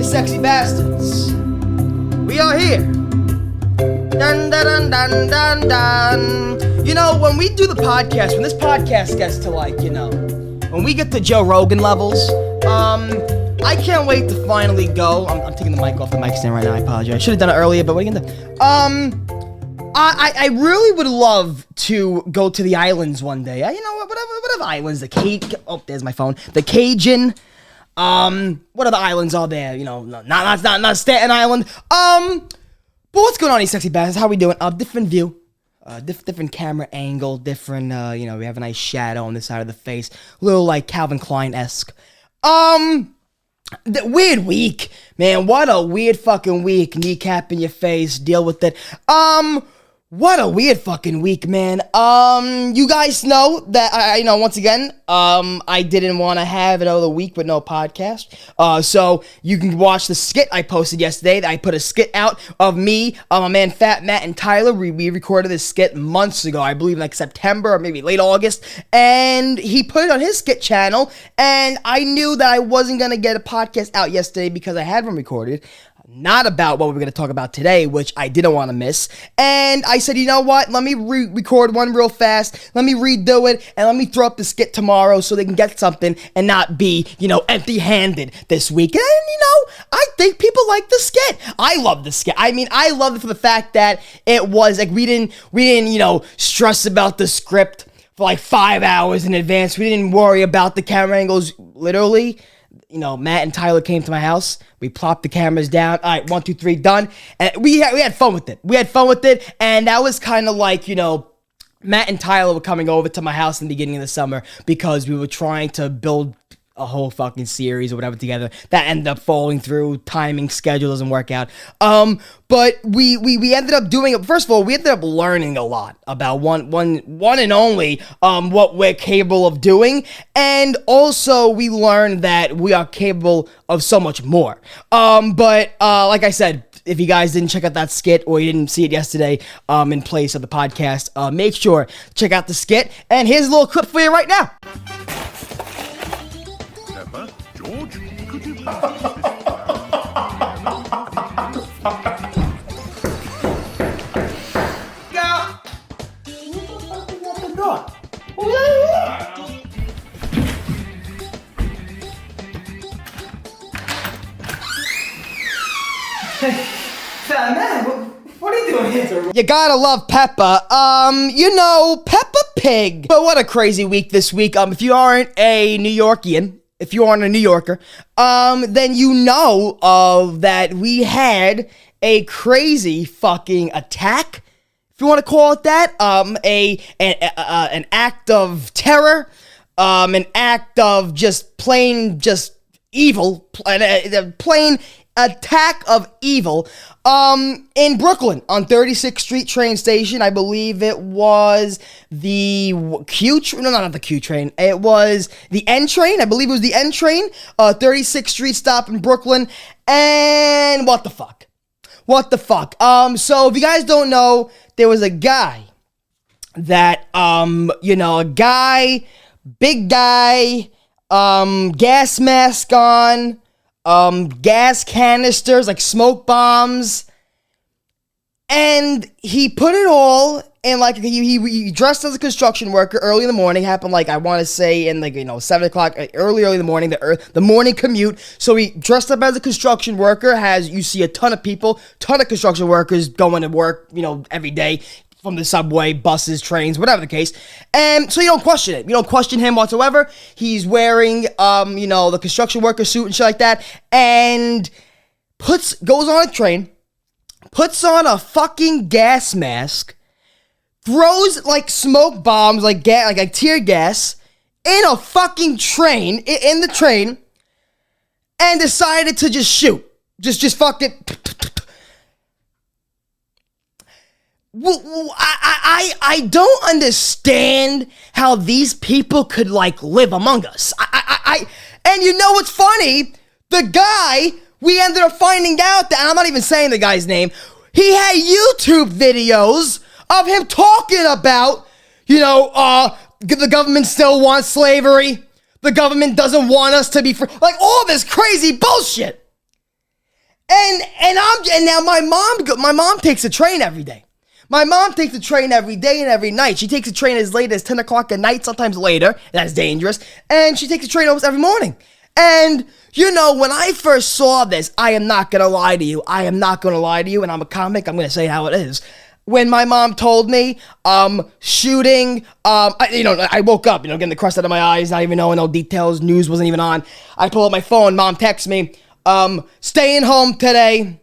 you sexy bastards. We are here. Dun dun dun dun dun dun. You know, when we do the podcast, when this podcast gets to when we get to Joe Rogan levels, I can't wait to finally go. I'm taking the mic off the mic stand right now. I apologize. I should have done it earlier, but what are you gonna do? I really would love to go to the islands one day. Whatever islands. There's my phone. The Cajun. What other islands are there? Not Staten Island. But what's going on, these sexy bastards? How we doing? Different view. Different camera angle. Different, we have a nice shadow on this side of the face. A little like Calvin Klein-esque. The weird week, man. What a weird fucking week. Kneecap in your face. Deal with it. What a weird fucking week, man. You guys know that once again, I didn't want to have another week with no podcast. So you can watch the skit I posted yesterday. I put a skit out of me, my man Fat Matt and Tyler. We recorded this skit months ago, I believe like September or maybe late August, and he put it on his skit channel, and I knew that I wasn't gonna get a podcast out yesterday because I had one recorded. Not about what we're going to talk about today, which I didn't want to miss. And I said, you know what? Let me record one real fast. Let me redo it. And let me throw up the skit tomorrow so they can get something and not be, empty-handed this week. And, I think people like the skit. I love the skit. I mean, I love it for the fact that it was like we didn't, stress about the script for like 5 hours in advance. We didn't worry about the camera angles. Literally, Matt and Tyler came to my house. We plopped the cameras down. All right, 1, 2, 3, done. And we had fun with it. And that was kind of like, Matt and Tyler were coming over to my house in the beginning of the summer because we were trying to build a whole fucking series or whatever together. That ended up falling through. Timing, schedule doesn't work out. But we ended up doing it. First of all, we ended up learning a lot about one and only what we're capable of doing, and also we learned that we are capable of so much more. But like I said, if you guys didn't check out that skit or you didn't see it yesterday in place of the podcast, make sure to check out the skit. And here's a little clip for you right now. George, could you please What are you doing here? You gotta love Peppa. Peppa Pig. But what a crazy week this week. If you aren't a New Yorkian, if you aren't a New Yorker, then you know that we had a crazy fucking attack, if you want to call it that, an act of terror, an act of plain evil, a plain attack of evil, in Brooklyn on 36th Street train station. I believe it was the not the Q train. It was the N train. I believe it was the N train. 36th Street stop in Brooklyn. And what the fuck? So if you guys don't know, there was a guy that, big guy, gas mask on, gas canisters, like smoke bombs, and he put it all in, like, he dressed as a construction worker early in the morning. Happened, like, I want to say in 7 o'clock, early in the morning, the morning commute. So he dressed up as a construction worker. You see a ton of construction workers going to work, every day, from the subway, buses, trains, whatever the case. And so you don't question it. You don't question him whatsoever. He's wearing, the construction worker suit and shit like that. And goes on a train, puts on a fucking gas mask, throws, like, smoke bombs, like tear gas, in a fucking train, in the train, and decided to just shoot. Just fuck it. I don't understand how these people could, like, live among us. And you know what's funny? The guy, we ended up finding out that, and I'm not even saying the guy's name, he had YouTube videos of him talking about, the government still wants slavery, the government doesn't want us to be free, like all this crazy bullshit. And now my mom takes the train every day. My mom takes the train every day and every night. She takes the train as late as 10 o'clock at night, sometimes later. That's dangerous. And she takes the train almost every morning. And, you know, when I first saw this, I am not going to lie to you. And I'm a comic. I'm going to say how it is. When my mom told me, shooting, I woke up, getting the crust out of my eyes, not even knowing no details. News wasn't even on. I pull up my phone. Mom texts me, staying home today.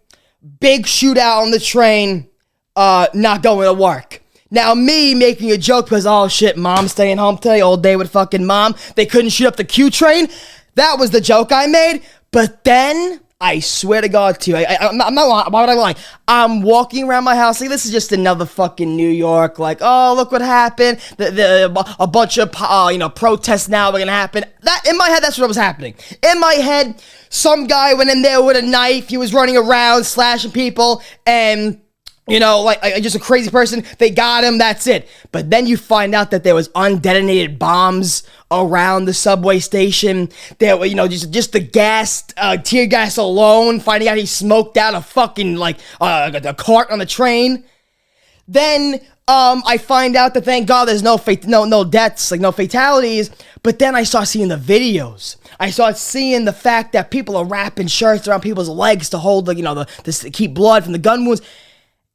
Big shootout on the train. Not going to work. Now, me making a joke because, oh shit, mom's staying home today all day with fucking mom. They couldn't shoot up the Q train. That was the joke I made. But then, I swear to God to you, I'm not lying. Why would I lie? I'm walking around my house like this is just another fucking New York. Like, oh, look what happened. A bunch of, protests now are going to happen. That in my head, that's what was happening. In my head, some guy went in there with a knife. He was running around, slashing people, and just a crazy person. They got him. That's it. But then you find out that there was undetonated bombs around the subway station. There were, just the gas, tear gas alone. Finding out he smoked out a fucking a cart on the train. Then I find out that thank God there's no deaths, no fatalities. But then I start seeing the videos. I start seeing the fact that people are wrapping shirts around people's legs to hold to keep blood from the gun wounds.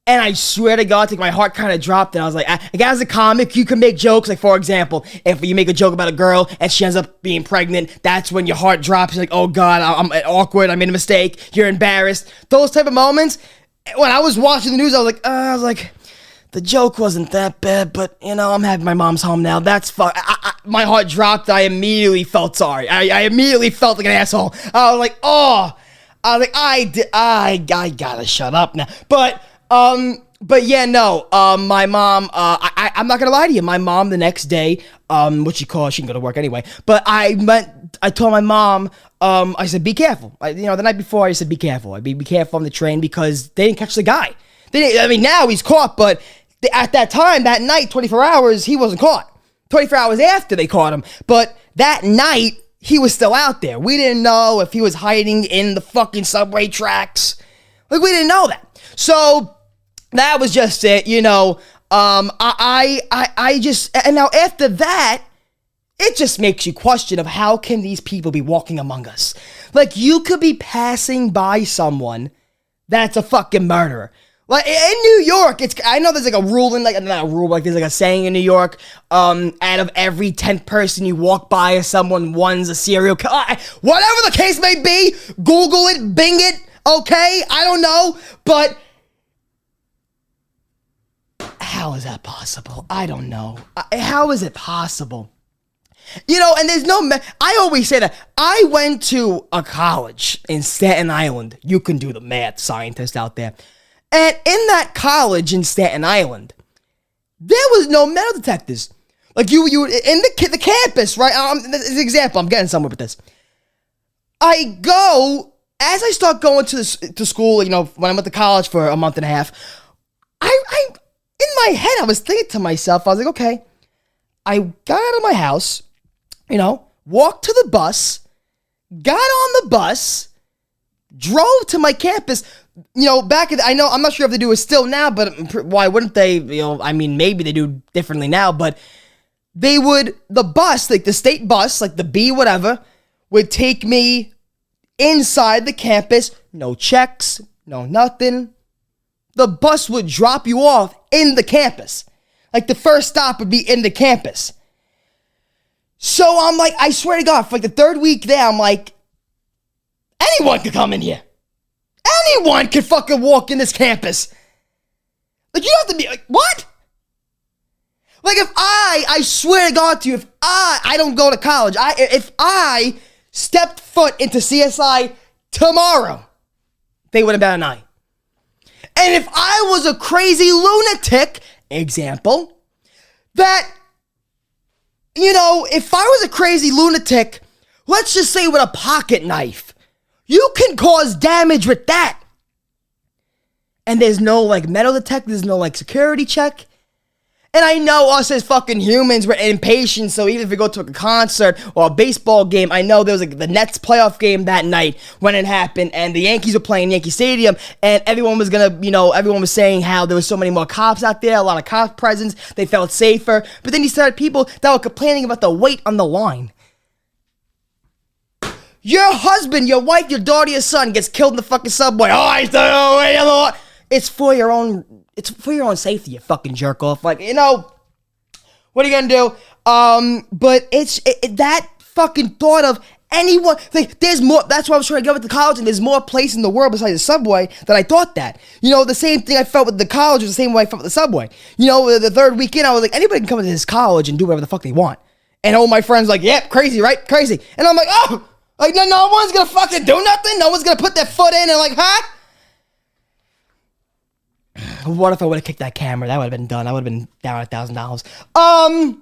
And I swear to God, my heart kind of dropped, and I was like, as a comic, you can make jokes. Like, for example, if you make a joke about a girl and she ends up being pregnant, that's when your heart drops. You're like, oh God, I'm awkward, I made a mistake, you're embarrassed. Those type of moments. When I was watching the news, I was like, the joke wasn't that bad, but, I'm happy my mom's home now. That's fine. My heart dropped. I immediately felt sorry. I immediately felt like an asshole. I was like, I gotta shut up now. But yeah, no, my mom, I'm not gonna lie to you, my mom the next day, she can go to work anyway, but I told my mom, I said, be careful. The night before I said, be careful. Be careful on the train because they didn't catch the guy. Now he's caught, but at that time, that night, 24 hours, he wasn't caught. 24 hours after they caught him, but that night, he was still out there. We didn't know if he was hiding in the fucking subway tracks. We didn't know that. So, that was just it, I just, and now after that, it just makes you question of how can these people be walking among us? Like, you could be passing by someone that's a fucking murderer. Like, in New York, I know there's a rule not a rule, there's a saying in New York, out of every 10th person you walk by as someone, one's a serial killer. Whatever the case may be, Google it, Bing it, okay? I don't know, but how is that possible? I don't know. How is it possible? And there's I always say that. I went to a college in Staten Island. You can do the math, scientists out there. And in that college in Staten Island, there was no metal detectors. Like you in the campus, right? This is an example. I'm getting somewhere with this. As I start going to school, when I went to college for a month and a half, in my head, I was thinking to myself, I was like, okay, I got out of my house, walked to the bus, got on the bus, drove to my campus, I'm not sure if they do it still now, but why wouldn't they, maybe they do differently now, but the bus, like the state bus, like the B whatever, would take me inside the campus, no checks, no nothing. The bus would drop you off in the campus. Like, the first stop would be in the campus. So, I'm like, I swear to God, for the third week there, I'm like, anyone could come in here. Anyone could fucking walk in this campus. Like, you have to be, what? Like, if I swear to God to you, if I don't go to college, if I stepped foot into CSI tomorrow, they would have bet an eye. And if I was a crazy lunatic, example, that, if I was a crazy lunatic, let's just say with a pocket knife, you can cause damage with that. And there's no, metal detector, there's no, security check. And I know us as fucking humans, we're impatient, so even if we go to a concert or a baseball game, I know there was like the Nets playoff game that night when it happened, and the Yankees were playing Yankee Stadium, and everyone was everyone was saying how there was so many more cops out there, a lot of cop presence, they felt safer, but then you started people that were complaining about the wait on the line. Your husband, your wife, your daughter, your son gets killed in the fucking subway. Oh, I still wait on the line. It's for your own safety, you fucking jerk off. Like, what are you gonna do? But it's that fucking thought of anyone, like, there's more, that's why I was trying to go with the college, and there's more place in the world besides the subway than I thought that. The same thing I felt with the college was the same way I felt with the subway. The third weekend, I was like, anybody can come to this college and do whatever the fuck they want. And all my friends like, yep, crazy, right? Crazy. And I'm like, oh, like, no one's gonna fucking do nothing? No one's gonna put their foot in and like, huh? What if I would have kicked that camera? That would have been done. I would have been down $1,000. I'm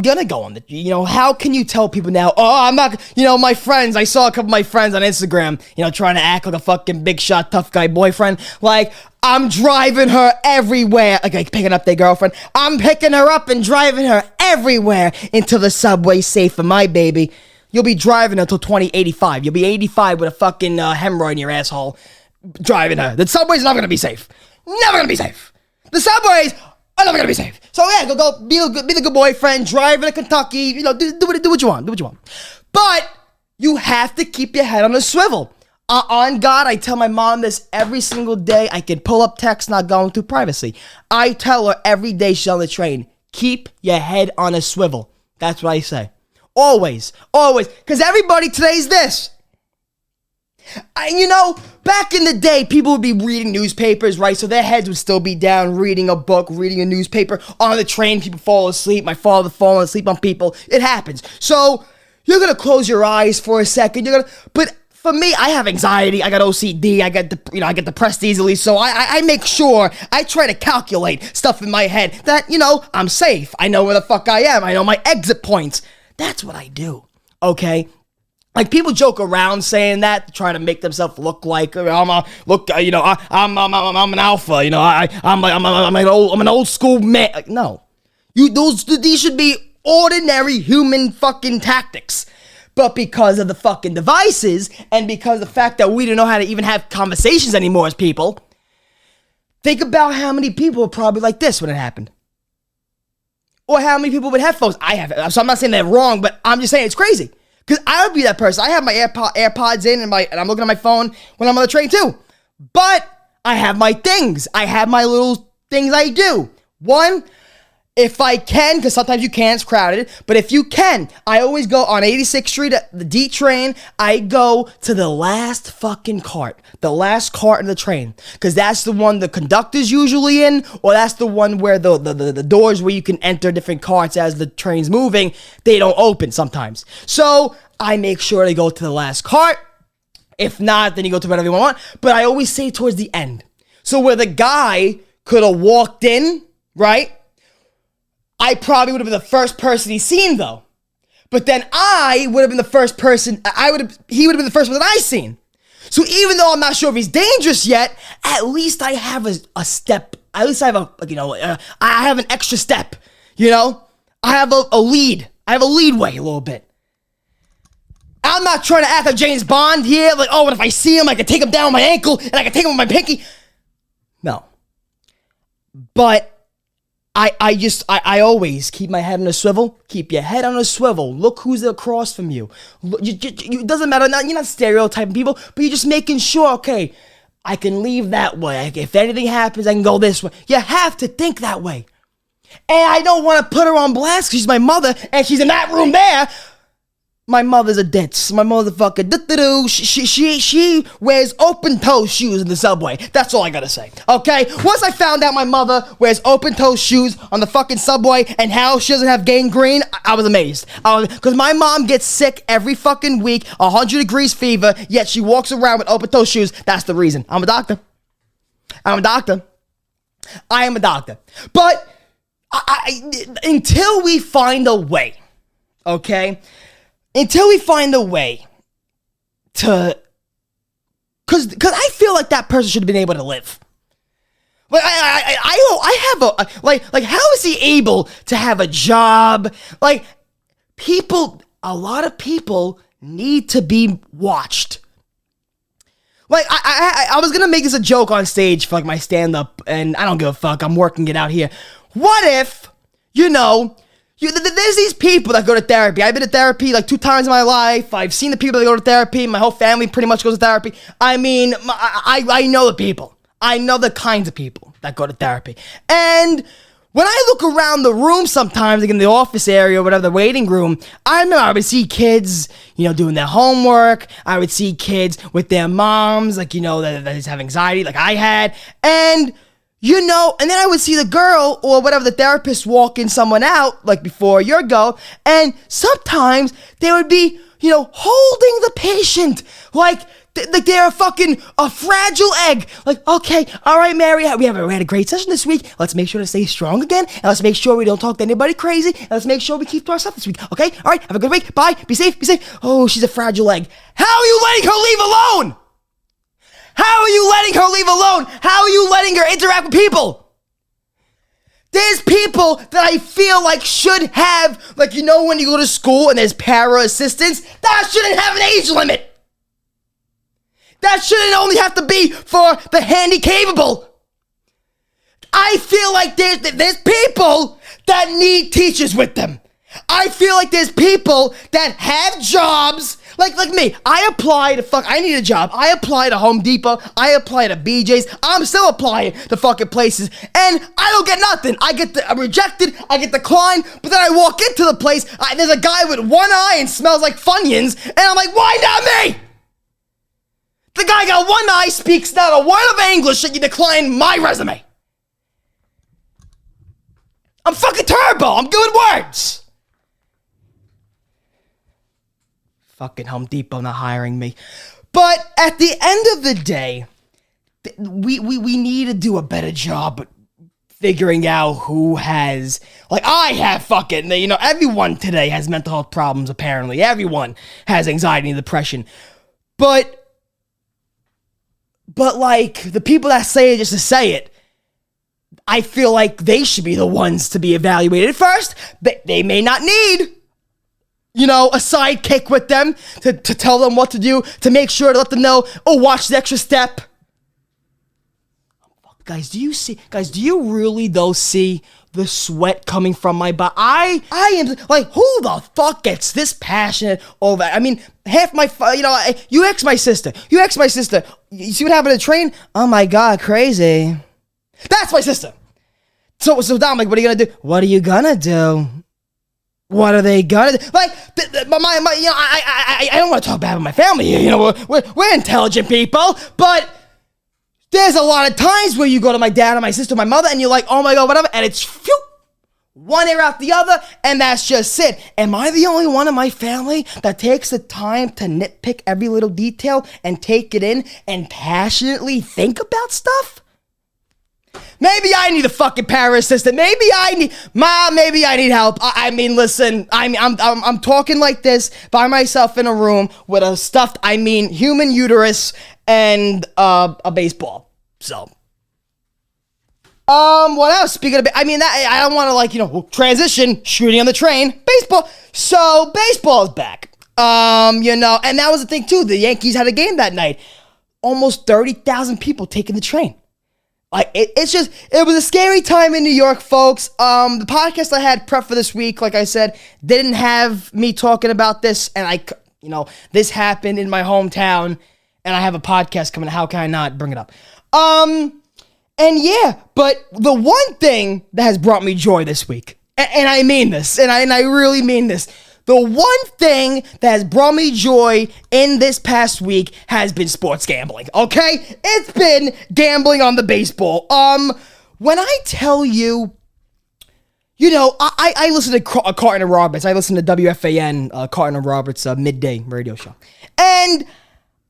gonna go on the, how can you tell people now, oh, I'm not, my friends, I saw a couple of my friends on Instagram, trying to act like a fucking big shot, tough guy boyfriend, like, I'm driving her everywhere, like picking up their girlfriend, I'm picking her up and driving her everywhere into the subway safe for my baby. You'll be driving until 2085. You'll be 85 with a fucking hemorrhoid in your asshole driving her. The subway's not gonna be safe. Never gonna be safe. The subways are never gonna be safe. So yeah, go be the good boyfriend, drive to Kentucky, do what you want. Do what you want. But you have to keep your head on a swivel. On God, I tell my mom this every single day. I can pull up text, not going through privacy. I tell her every day she's on the train, keep your head on a swivel. That's what I say. Always. Because everybody today's this. Back in the day, people would be reading newspapers, right? So their heads would still be down, reading a book, reading a newspaper. On the train, people fall asleep. My father falling asleep on people. It happens. So you're going to close your eyes for a second. But for me, I have anxiety. I got OCD. I get depressed easily. So I make sure, I try to calculate stuff in my head that, I'm safe. I know where the fuck I am. I know my exit points. That's what I do, okay? Like, people joke around saying that, trying to make themselves look like I'm an alpha. I'm an old school man. Like, no, these should be ordinary human fucking tactics. But because of the fucking devices and because of the fact that we don't know how to even have conversations anymore as people, think about how many people were probably like this when it happened. Or how many people with headphones? I have it. So I'm not saying they're wrong, but I'm just saying it's crazy. Because I would be that person. I have my AirPods in and I'm looking at my phone when I'm on the train too. But I have my things. I have my little things I do. One, if I can, because sometimes you can, it's crowded, but if you can, I always go on 86th Street, the D train, I go to the last fucking cart, the last cart in the train, because that's the one the conductor's usually in, or that's the one where the doors where you can enter different carts as the train's moving, they don't open sometimes. So I make sure to go to the last cart. If not, then you go to whatever you want, but I always say towards the end. So where the guy could have walked in, right? I probably would have been the first person he's seen, though. But then I would have been the first person, he would have been the first one that I seen. So even though I'm not sure if he's dangerous yet, at least I have a step. At least I have I have an extra step, I have a lead. I have a leadway a little bit. I'm not trying to act like James Bond here, like, oh, and if I see him, I can take him down with my ankle, and I can take him with my pinky. No. But I always keep my head on a swivel. Keep your head on a swivel. Look who's across from you. It doesn't matter. You're not stereotyping people, but you're just making sure, okay, I can leave that way. If anything happens, I can go this way. You have to think that way. And I don't want to put her on blast because she's my mother and she's in that room there. My mother's a ditz. My mother's a fucking doo-doo-doo. She wears open-toe shoes in the subway. That's all I gotta say, okay? Once I found out my mother wears open-toe shoes on the fucking subway and how she doesn't have gangrene, I was amazed. Because my mom gets sick every fucking week, 100 degrees fever, yet she walks around with open-toe shoes. That's the reason. I'm a doctor. I am a doctor. But until we find a way, okay? Until we find a way to, because I feel like that person should have been able to live. Like I have like how is he able to have a job? Like a lot of people need to be watched. Like I was gonna make this a joke on stage for like my stand-up, and I don't give a fuck. I'm working it out here. What if, there's these people that go to therapy. I've been to therapy like 2 times in my life. I've seen the people that go to therapy. My whole family pretty much goes to therapy. I mean, I know the people. I know the kinds of people that go to therapy. And when I look around the room sometimes, like in the office area or whatever, the waiting room, I remember I would see kids, doing their homework. I would see kids with their moms, like, that just have anxiety like I had. And, and then I would see the girl or whatever, the therapist walking someone out, like before your go. And sometimes they would be, holding the patient like they're a fragile egg. Like, okay, all right, Mary, we had a great session this week. Let's make sure to stay strong again, and let's make sure we don't talk to anybody crazy, and let's make sure we keep to ourselves this week, okay? All right, have a good week. Bye. Be safe. Oh, she's a fragile egg. How are you letting her leave alone? How are you letting her leave alone? How are you letting her interact with people? There's people that I feel like should have, like, when you go to school and there's para assistants, that shouldn't have an age limit. That shouldn't only have to be for the handy-capable. I feel like there's people that need teachers with them. I feel like there's people that have jobs, like me. I need a job. I applied to Home Depot. I applied to BJ's. I'm still applying to fucking places, and I don't get nothing. I'm rejected. I get declined, but then I walk into the place. There's a guy with one eye and smells like Funyuns, and I'm like, why not me? The guy got one eye, speaks not a word of English, and you decline my resume. I'm fucking turbo. I'm good with words. Fucking Home Depot not hiring me. But at the end of the day, we need to do a better job figuring out who has, like, I have fucking, everyone today has mental health problems, apparently. Everyone has anxiety and depression. But like, the people that say it just to say it, I feel like they should be the ones to be evaluated first. They may not need, a sidekick with them to tell them what to do, to make sure to let them know, watch the extra step. Guys, do you really, though, see the sweat coming from my body? I am, like, who the fuck gets this passionate over, half my, you ex my sister. You see what happened to the train? Oh my God, crazy. That's my sister. So Dom, like, what are you gonna do? What are you gonna do? What are they gonna do? Like, I don't want to talk bad about my family here. We're intelligent people, but there's a lot of times where you go to my dad or my sister or my mother and you're like, oh my God, whatever, and it's one ear out the other, and that's just it. Am I the only one in my family that takes the time to nitpick every little detail and take it in and passionately think about stuff? Maybe I need a fucking para assistant. Maybe I need help. Listen, I'm talking like this by myself in a room with a stuffed, human uterus and a baseball. So, what else? Speaking of, I don't want to transition, shooting on the train, baseball. So, baseball is back. And that was the thing too. The Yankees had a game that night. Almost 30,000 people taking the train. Like, it was a scary time in New York, folks. The podcast I had prepped for this week, like I said, didn't have me talking about this, and this happened in my hometown, and I have a podcast coming. How can I not bring it up? And yeah, but the one thing that has brought me joy this week, and I mean this, and I really mean this, the one thing that has brought me joy in this past week has been sports gambling, okay? It's been gambling on the baseball. When I tell you, I listen to Carton and Roberts. I listen to WFAN, Carton and Roberts' midday radio show. And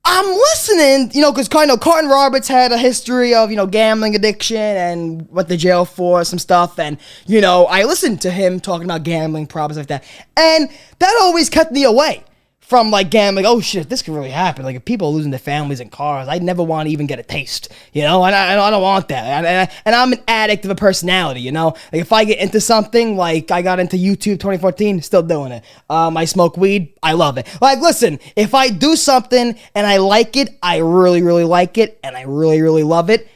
I'm listening, because Carton Roberts had a history of, gambling addiction and went to jail for some stuff. And, I listened to him talking about gambling problems like that. And that always kept me away from like gambling. Oh shit, this could really happen. Like if people are losing their families and cars, I never want to even get a taste, and I don't want that. And I'm an addict of a personality, Like if I get into something, like I got into YouTube 2014, still doing it. I smoke weed, I love it. Like listen, if I do something and I like it, I really, really like it, and I really, really love it,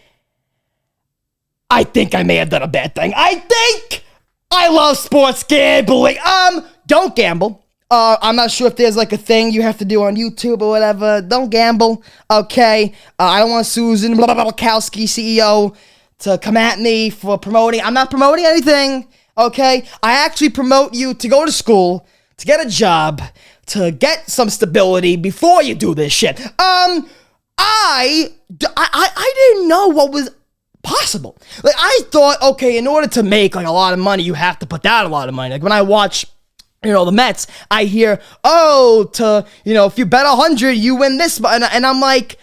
I think I may have done a bad thing. I think I love sports gambling. Don't gamble. I'm not sure if there's like a thing you have to do on YouTube or whatever. Don't gamble, okay? I don't want Susan Blakowski, CEO, to come at me for promoting. I'm not promoting anything, okay? I actually promote you to go to school, to get a job, to get some stability before you do this shit. I didn't know what was possible. Like I thought, okay, in order to make like a lot of money, you have to put down a lot of money. Like when I watch the Mets, I hear, if you bet 100, you win this, and I'm like,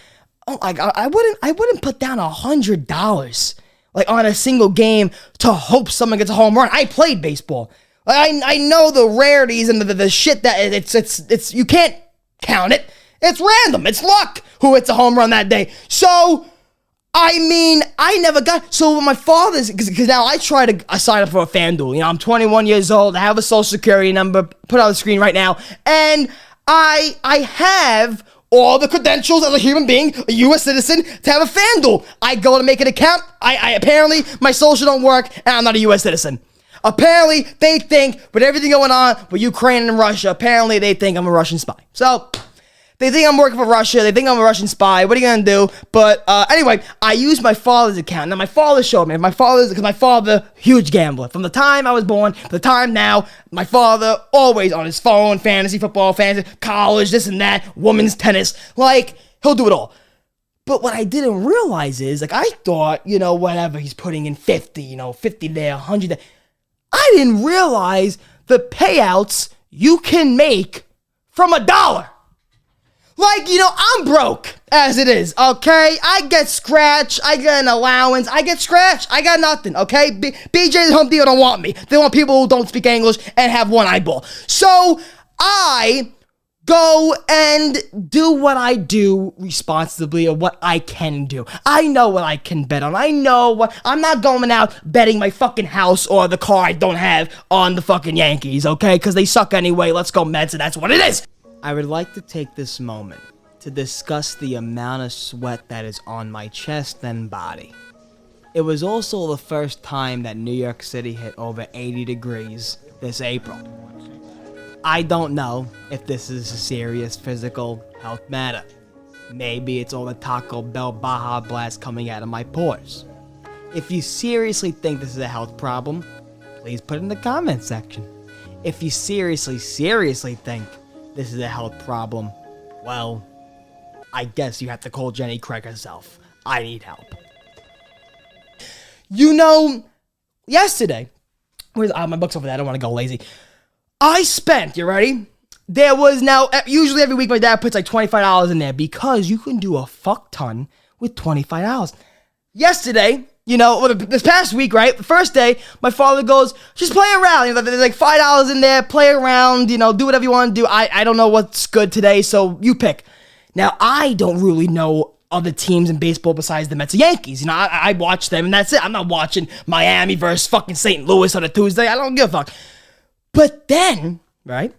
oh, like I wouldn't put down $100 like on a single game to hope someone gets a home run. I played baseball. Like I know the rarities and the shit that it's you can't count it. It's random. It's luck who hits a home run that day. So I mean, I never got, so my father's, because now I sign up for a FanDuel, I'm 21 years old, I have a social security number, put it on the screen right now, and I have all the credentials as a human being, a U.S. citizen, to have a FanDuel. I go to make an account, I apparently, my social don't work, and I'm not a U.S. citizen. Apparently, they think, with everything going on with Ukraine and Russia, apparently they think I'm a Russian spy. So, they think I'm working for Russia. They think I'm a Russian spy. What are you going to do? But anyway, I used my father's account. Now, my father showed me. Because my father, huge gambler. From the time I was born to the time now, my father always on his phone, fantasy football, fantasy, college, this and that, women's tennis. Like, he'll do it all. But what I didn't realize is, like, I thought, whatever, he's putting in 50, 50 there, 100 there. I didn't realize the payouts you can make from $1. Like, I'm broke as it is, okay? I get scratch, I get an allowance, I get scratch, I got nothing, okay? BJ and Home Depot don't want me. They want people who don't speak English and have one eyeball. So, I go and do what I do responsibly or what I can do. I know what I can bet on. I know what, I'm not going out betting my fucking house or the car I don't have on the fucking Yankees, okay? Because they suck anyway, let's go Mets, and that's what it is. I would like to take this moment to discuss the amount of sweat that is on my chest and body. It was also the first time that New York City hit over 80 degrees this April. I don't know if this is a serious physical health matter. Maybe it's all the Taco Bell Baja Blast coming out of my pores. If you seriously think this is a health problem, please put it in the comment section. If you seriously think this is a health problem, well, I guess you have to call Jenny Craig herself. I need help. Yesterday, my book's over there, I don't want to go lazy. I spent, you ready? There was usually every week my dad puts like $25 in there because you can do a fuck ton with $25. Yesterday, this past week, right? The first day, my father goes, just play around. There's like $5 in there, play around, do whatever you want to do. I don't know what's good today, so you pick. Now, I don't really know other teams in baseball besides the Mets and Yankees. I watch them, and that's it. I'm not watching Miami versus fucking St. Louis on a Tuesday. I don't give a fuck. But then, right,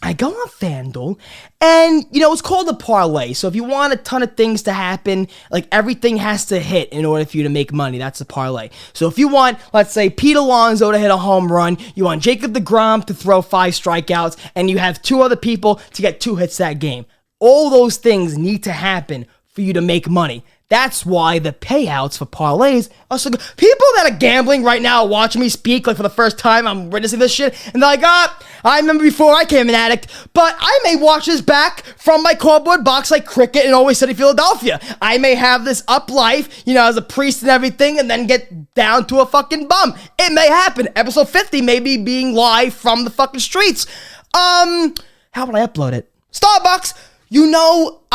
I go on FanDuel, and, it's called a parlay. So if you want a ton of things to happen, like everything has to hit in order for you to make money. That's a parlay. So if you want, let's say, Pete Alonso to hit a home run, you want Jacob deGrom to throw 5 strikeouts, and you have 2 other people to get 2 hits that game. All those things need to happen for you to make money. That's why the payouts for parlays are so good. People that are gambling right now are watching me speak, like for the first time, I'm witnessing this shit, and they're like, I remember before I became an addict, but I may watch this back from my cardboard box like cricket in Always Sunny Philadelphia. I may have this up life, as a priest and everything, and then get down to a fucking bum. It may happen. Episode 50 may be being live from the fucking streets. How would I upload it? Starbucks!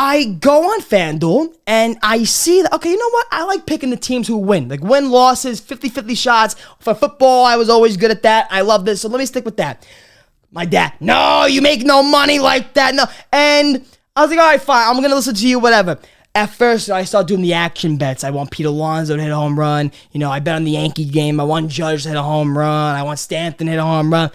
I go on FanDuel, and I see that, okay, you know what? I like picking the teams who win. Like, win-losses, 50-50 shots. For football, I was always good at that. I love this, so let me stick with that. My dad, no, you make no money like that, no. And I was like, all right, fine, I'm going to listen to you, whatever. At first, I started doing the action bets. I want Pete Alonso to hit a home run. I bet on the Yankee game. I want Judge to hit a home run. I want Stanton to hit a home run.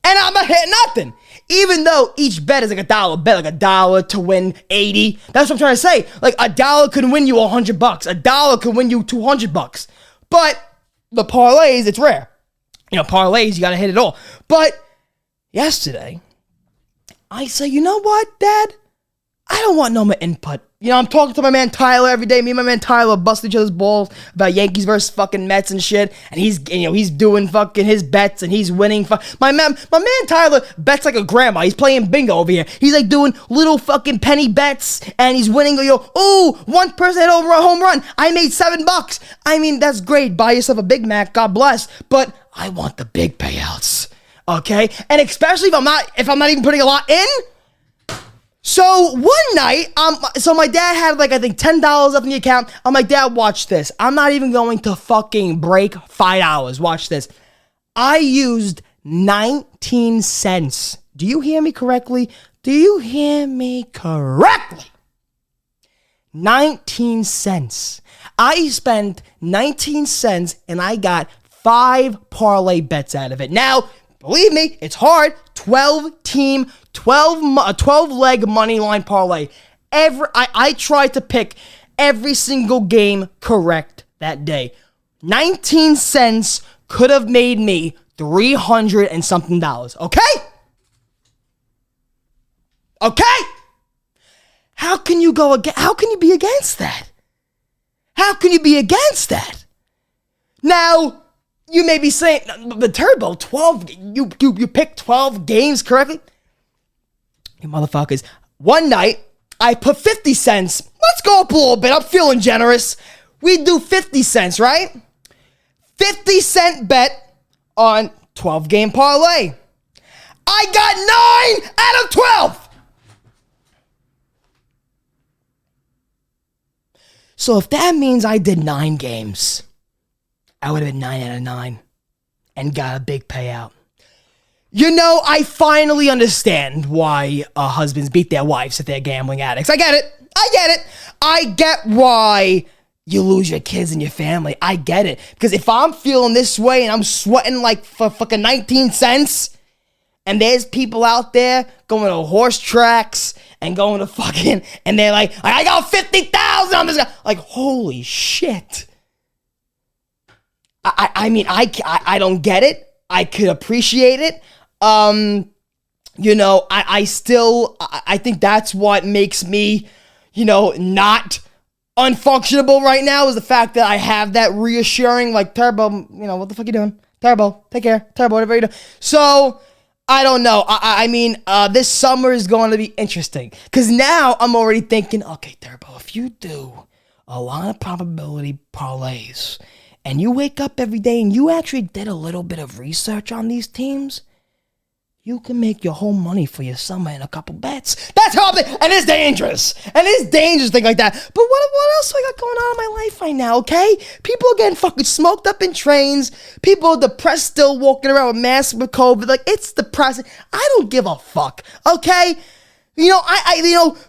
And I'm not hitting nothing. Even though each bet is like $1 bet, like $1 to win 80. That's what I'm trying to say. Like $1 can win you $100. $1 can win you $200. But the parlays, it's rare. Parlays, you got to hit it all. But yesterday, I say, you know what, Dad? I don't want no more input. I'm talking to my man Tyler every day. Me and my man Tyler bust each other's balls about Yankees versus fucking Mets and shit. And he's doing fucking his bets and he's winning. My man Tyler bets like a grandma. He's playing bingo over here. He's like doing little fucking penny bets and he's winning. One person hit over a home run. I made $7. I mean, that's great. Buy yourself a Big Mac. God bless. But I want the big payouts. Okay? And especially if I'm not even putting a lot in. So one night, so my dad had like, I think $10 left in the account. I'm like, Dad, watch this. I'm not even going to fucking break $5. Watch this. I used 19 cents. Do you hear me correctly? 19 cents. I spent 19 cents and I got 5 parlay bets out of it. Now, believe me, it's hard. 12-leg money line parlay. I tried to pick every single game correct that day. 19 cents could have made me $300 and something. Okay? How can you be against that? How can you be against that? Now, you may be saying, but Turbo, 12, you picked 12 games correctly? You motherfuckers. One night, I put 50 cents. Let's go up a little bit. I'm feeling generous. We do 50 cents, right? 50-cent bet on 12-game parlay. I got 9 out of 12. So if that means I did 9 games, I would have been 9 out of 9 and got a big payout. I finally understand why husbands beat their wives if they're gambling addicts. I get it. I get why you lose your kids and your family. I get it. Because if I'm feeling this way and I'm sweating like for fucking 19 cents, and there's people out there going to horse tracks and going to fucking, and they're like, I got 50,000 on this guy. Like, holy shit. I mean, I don't get it. I could appreciate it. I think that's what makes me, not unfunctionable right now is the fact that I have that reassuring, like, Turbo, what the fuck you doing? Turbo, take care. Turbo, whatever you do. So, I don't know. I mean, this summer is going to be interesting because now I'm already thinking, okay, Turbo, if you do a lot of probability parlays and you wake up every day and you actually did a little bit of research on these teams, you can make your whole money for your summer in a couple bets. That's how I'm thinking. And it's dangerous. And it's dangerous, thing like that. But what else I got going on in my life right now, okay? People are getting fucking smoked up in trains. People are depressed still walking around with masks with COVID. Like, it's depressing. I don't give a fuck, okay?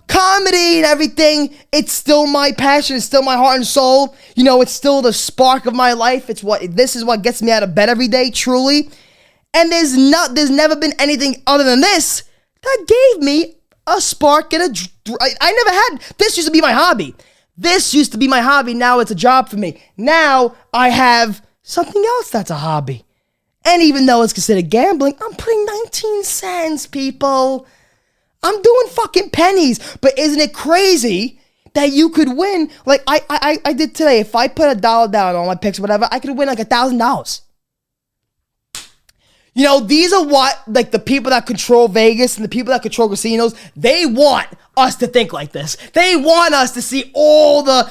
Comedy and everything, it's still my passion. It's still my heart and soul. It's still the spark of my life. This is what gets me out of bed every day, truly. And there's never been anything other than this that gave me a spark and I never had, this used to be my hobby. Now it's a job for me. Now I have something else that's a hobby. And even though it's considered gambling, I'm putting 19 cents, people. I'm doing fucking pennies. But isn't it crazy that you could win? Like I did today. If I put $1 down on my picks or whatever, I could win like $1,000. These are what, like, the people that control Vegas and the people that control casinos, they want us to think like this. They want us to see all the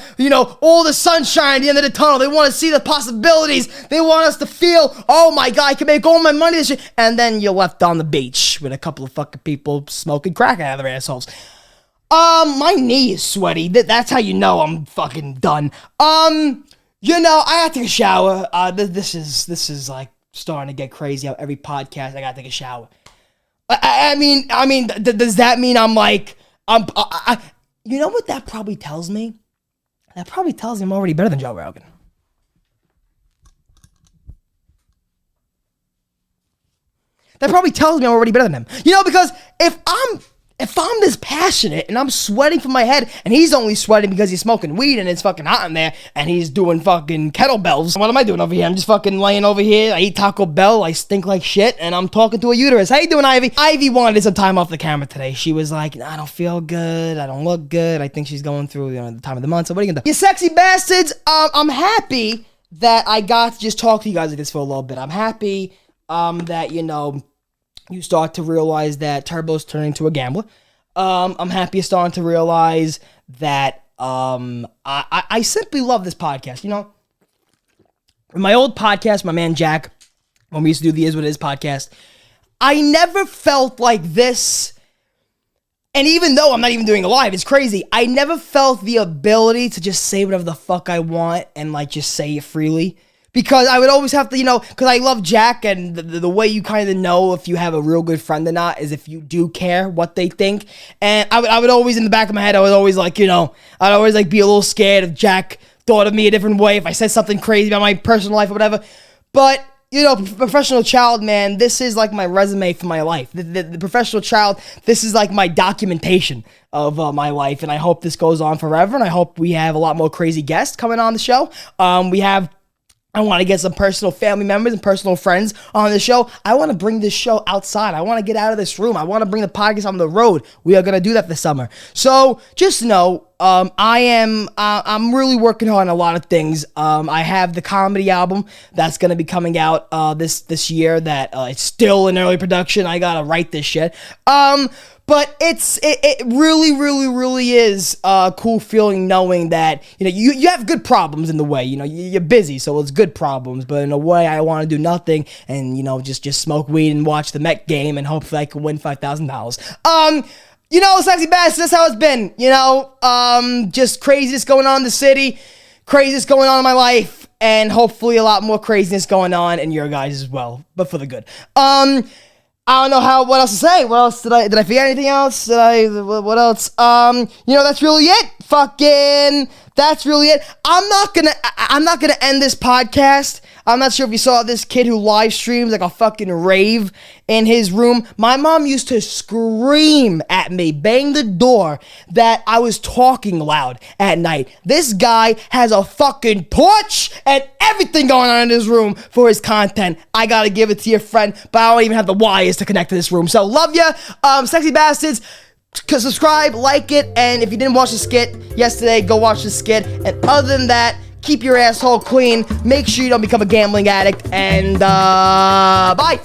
sunshine at the end of the tunnel. They want to see the possibilities. They want us to feel, oh my God, I can make all my money this shit. And then you're left on the beach with a couple of fucking people smoking crack out of their assholes. My knee is sweaty. That's how you know I'm fucking done. I gotta take a shower. This is like starting to get crazy out every podcast. I gotta take a shower. Does that mean I'm like, you know what that probably tells me? That probably tells me I'm already better than Joe Rogan. That probably tells me I'm already better than him. You know, because if I'm this passionate and I'm sweating from my head and he's only sweating because he's smoking weed and it's fucking hot in there and he's doing fucking kettlebells, what am I doing over here? I'm just fucking laying over here. I eat Taco Bell. I stink like shit and I'm talking to a uterus. How you doing, Ivy? Ivy wanted some time off the camera today. She was like, I don't feel good. I don't look good. I think she's going through, the time of the month. So what are you gonna do? You sexy bastards. I'm happy that I got to just talk to you guys like this for a little bit. I'm happy that, you start to realize that Turbo's turning into a gambler. I'm happy you're starting to realize that I simply love this podcast. My old podcast, my man Jack, when we used to do the Is What It Is podcast, I never felt like this. And even though I'm not even doing it live, it's crazy. I never felt the ability to just say whatever the fuck I want and just say it freely. Because I would always have to, because I love Jack, and the way you kind of know if you have a real good friend or not is if you do care what they think. And I would always, in the back of my head, I was always I'd always be a little scared if Jack thought of me a different way, if I said something crazy about my personal life or whatever. But, professional child, man, this is like my resume for my life. The professional child, this is like my documentation of my life. And I hope this goes on forever. And I hope we have a lot more crazy guests coming on the show. I want to get some personal family members and personal friends on the show. I want to bring this show outside. I want to get out of this room. I want to bring the podcast on the road. We are going to do that this summer. So just know, I'm really working on a lot of things. I have the comedy album that's going to be coming out this year that it's still in early production. I got to write this shit. But it really, really, really is a cool feeling knowing that, you have good problems in the way, you're busy, so it's good problems, but in a way I want to do nothing and, just smoke weed and watch the Met game and hopefully I can win $5,000. Sexy bastards, that's how it's been, just craziness going on in the city, craziness going on in my life, and hopefully a lot more craziness going on in your guys as well, but for the good. I don't know what else to say. What else did I forget anything else? What else? That's really it. That's really it. I'm not gonna end this podcast. I'm not sure if you saw this kid who live streams like a fucking rave in his room. My mom used to scream at me, bang the door, that I was talking loud at night. This guy has a fucking torch and everything going on in his room for his content. I gotta give it to your friend, but I don't even have the wires to connect to this room. So love ya, sexy bastards. Subscribe, like it, and if you didn't watch the skit yesterday, go watch the skit. And other than that, keep your asshole clean. Make sure you don't become a gambling addict. And bye.